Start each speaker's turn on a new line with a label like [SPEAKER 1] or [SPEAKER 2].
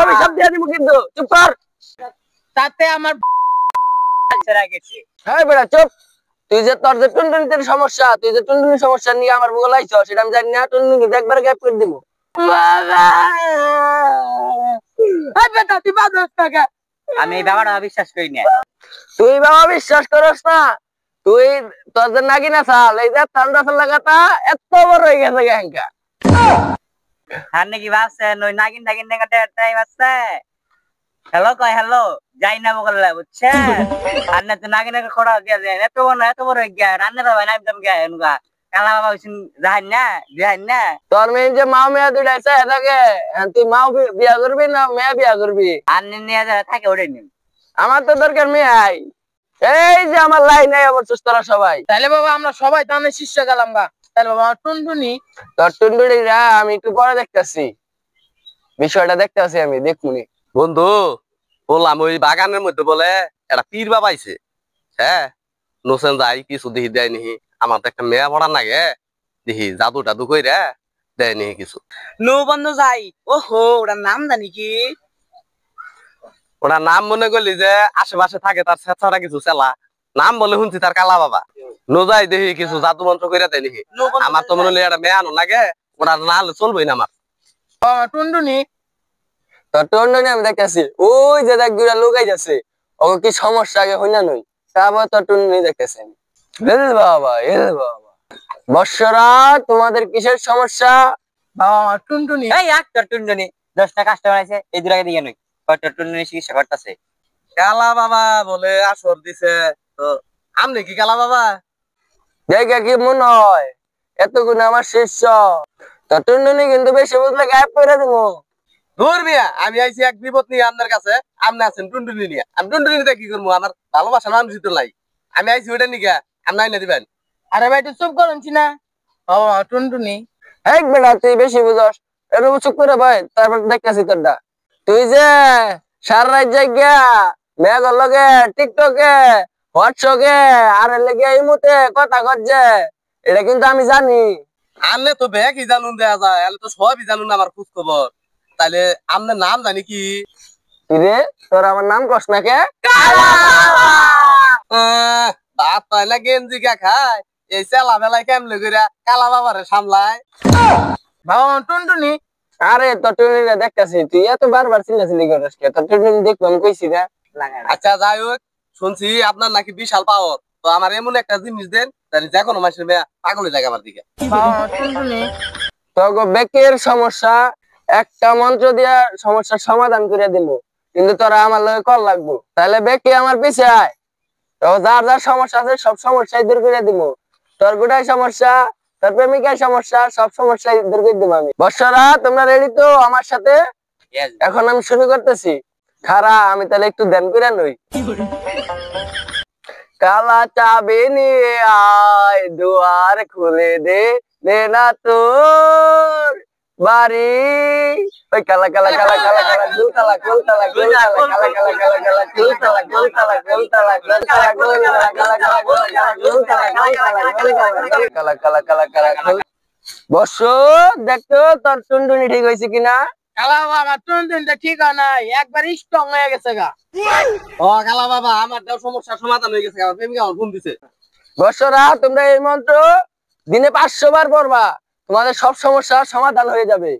[SPEAKER 1] অভিশাপ দিয়ে দিব কিন্তু, চুপ কর।
[SPEAKER 2] তাতে আমার ছেড়ে গেছে।
[SPEAKER 1] হ্যাঁ বেড়া চুপ। তুই যে তোর যে টুনটুনির সমস্যা, তুই যে টুনটুনির সমস্যা নিয়ে আমার বুকে লাইছ, সেটা আমি জানি না। টুনটুনি একবার গ্যাপ করে দিব।
[SPEAKER 2] আমি এই ব্যাপারটা বিশ্বাস করি না।
[SPEAKER 1] তুই বাবা বিশ্বাস করস না? তুই তোর যে নাগিনা চাল, এই যে ঠান্ডা চাল লাগাটা এত বড় হয়ে গেছে গ্যাংকা।
[SPEAKER 2] আর নাকি ভাবছেন ওই নাগিন নাগিন দেখাতে টাইম আছে? হ্যালো কয় হ্যালো যাই না বললে বুঝছে। আর না তো নাগিনের খড়া দিয়া যায় এত বড় গিয়া রান্নার হয় না একদম গিয়া এনুকা কালা বাবা হইছেন যাই না
[SPEAKER 1] তোর মেয়ে যে মাও মেয়া দুইটা আছে এটাকে, তুই মাও বিয়া করবি না মেয়া বিয়া করবি?
[SPEAKER 2] আর নিয়ে যারা থাকে ওটাই নিন।
[SPEAKER 1] আমার তো দরকার মেয়াই। এই যে আমার লাইন নাই আবার তোরা সবাই।
[SPEAKER 2] তাহলে বাবা আমরা সবাই তাহলে শিষ্য গেলাম গা। তাহলে বাবা আমার টুনটুনি
[SPEAKER 1] তোর টুনটুনিরা আমি একটু পরে দেখতেছি, বিষয়টা দেখতেছি আমি, দেখুনি।
[SPEAKER 3] বন্ধু বললাম ওই বাগানের মধ্যে বলে একটা পীর বাবা আইছে। হ্যাঁ নোসেন যাই কিছু দেখি দেয় নিহি, আমার তো একটা মেয়া পড়ার নাগে দেখি জাদু টাদু কইরা দেয় নিহি কিছু।
[SPEAKER 2] নো বন্ধু যাই ওহো ওটার নাম জানি কি?
[SPEAKER 3] ওটা নাম মনে করলি যে আশেপাশে থাকে তার ছেঁচড়া কিছু চেলা, নাম বলে শুনছি তার কালা বাবা। নো যাই দেখি কিছু জাদু মন্ত্র কইরা দেয় নিহি। আমার তো মনে হলো একটা মেয়া আনো লাগে, ওটা না হলে চলবেই না আমার।
[SPEAKER 2] টুনটুনি
[SPEAKER 1] তোর টুনটুনি আমি দেখতেছি, ওই যে দেখ দুইটা লোক আইতাছে, ওকে কি সমস্যা আগে হইনা নই, তারপর তোর টুনটুনি দেখতেছি আমি। বাবা বাবা বর্ষরা, তোমাদের কিসের সমস্যা?
[SPEAKER 2] বাবা আমার টুনটুনি এই তোর টুনটুনি 10টা কাস্টমার আছে এই দুটাকে দিয়ে নই তোর টুনটুনি চিকিৎসা করতেছে।
[SPEAKER 3] কালা বাবা বলে আসর দিছে, তো আমনে কি কালা বাবা?
[SPEAKER 1] জায়গা কি মনে হয় এতক্ষণ আমার শিষ্য? তোর টুনটুনি কিন্তু বেশি বুঝলে গায়েব করে দেবো।
[SPEAKER 3] দূর মিয়া, আমি আইছি এক বিপদ নিয়ে আপনার কাছে, আপনি আছেন টুনটুনি নিয়ে। আমি টুনটুনি নিতে কি করবো? আমার ভালোবাসা মানুষই তো নাই। আমি আইছি ওইটা নিয়ে আপনি আইনা দিবেন।
[SPEAKER 2] আরে ভাই তুই চুপ করছি না। বাবা টুনটুনি
[SPEAKER 1] এক বেটা তুই বেশি বুঝস, এরকম চুপ করে ভাই, তারপর দেখতেছি তোরটা। তুই যে সারা রাত জায়গা মেঘর লগে টিকটকে হোয়াটসঅ্যাপে আর লেগে এই মুহূর্তে কথা করছে, এটা কিন্তু আমি জানি।
[SPEAKER 3] আনলে তো ব্যাগই জানুন দেয়া যায়, আনলে তো সবই জানুন আমার খোঁজ খবর। তাইলে আপনার নাম জানি কি?
[SPEAKER 1] রে তোর আমার নাম কস না কে?
[SPEAKER 3] ভাত পায় না গেঞ্জি কা খায়, এই চেলা বেলায় কেমনে করে কালা বাবারে সামলায়।
[SPEAKER 2] বাবা টুনটুনি
[SPEAKER 1] আরে তোর টুনটুনি দেখতেছি, তুই এত বারবার চিল্লাচিল্লি করিস কে? তোর টুনটুনি দেখবো আমি কইছি না।
[SPEAKER 3] আচ্ছা যাই হোক, শুনছি আপনার নাকি বিশাল পাওয়ার, তো আমার এমন একটা জিনিস দেন জানি যে কোনো মানুষের মেয়ে পাগলই লাগে আমার দিকে।
[SPEAKER 2] বাবা টুনটুনি
[SPEAKER 1] তোর বেকের সমস্যা একটা মন্ত্র দিয়া সমস্যার সমাধান করে দিব, কিন্তু তোরা আমার লগে কল লাগবো। তাহলে বেকে আমার পিছে আয়, তো যার যার সমস্যা আছে সব সমস্যাই দূর করে দিব। তোর গোটাই সমস্যা, তোর প্রেমিকার সমস্যা, সব সমস্যাই দূর করে দিব আমি। বর্ষরা তোমরা রেডি তো আমার সাথে? এখন আমি শুরু করতেছি। খারা আমি তাহলে একটু ধ্যান করে নই। কালা চাবি নিয়ে আয়, দুয়ার খুলে দে, দে না তোর বাড়ি। ওই কালা কালা কালা কালা কালা গুলতালা গুলতালা গুলতালা কালা কালা কালা কালা গুলতালা গুলতালা গুলতালা গুলতালা গুলতালা কালা কালা গুলতালা গুলতালা কালা কালা কালা কালা। বর্ষ দেখতো তোর টুনটুনি ঠিক হয়েছে কিনা?
[SPEAKER 2] কালা বাবা টুনটুনিটা ঠিক হয় নাই, একবার স্ট্রং হয়ে গেছে গা।
[SPEAKER 3] ও কালা বাবা, আমার সমস্যার সমাধান হয়ে গেছে, আমার প্রেমিকা আমার ফোন দিছে।
[SPEAKER 1] বর্ষরা তোমরা এই মন্ত্র দিনে 500 বার পড়বা, তোমাদের সব সমস্যার সমাধান হয়ে যাবে।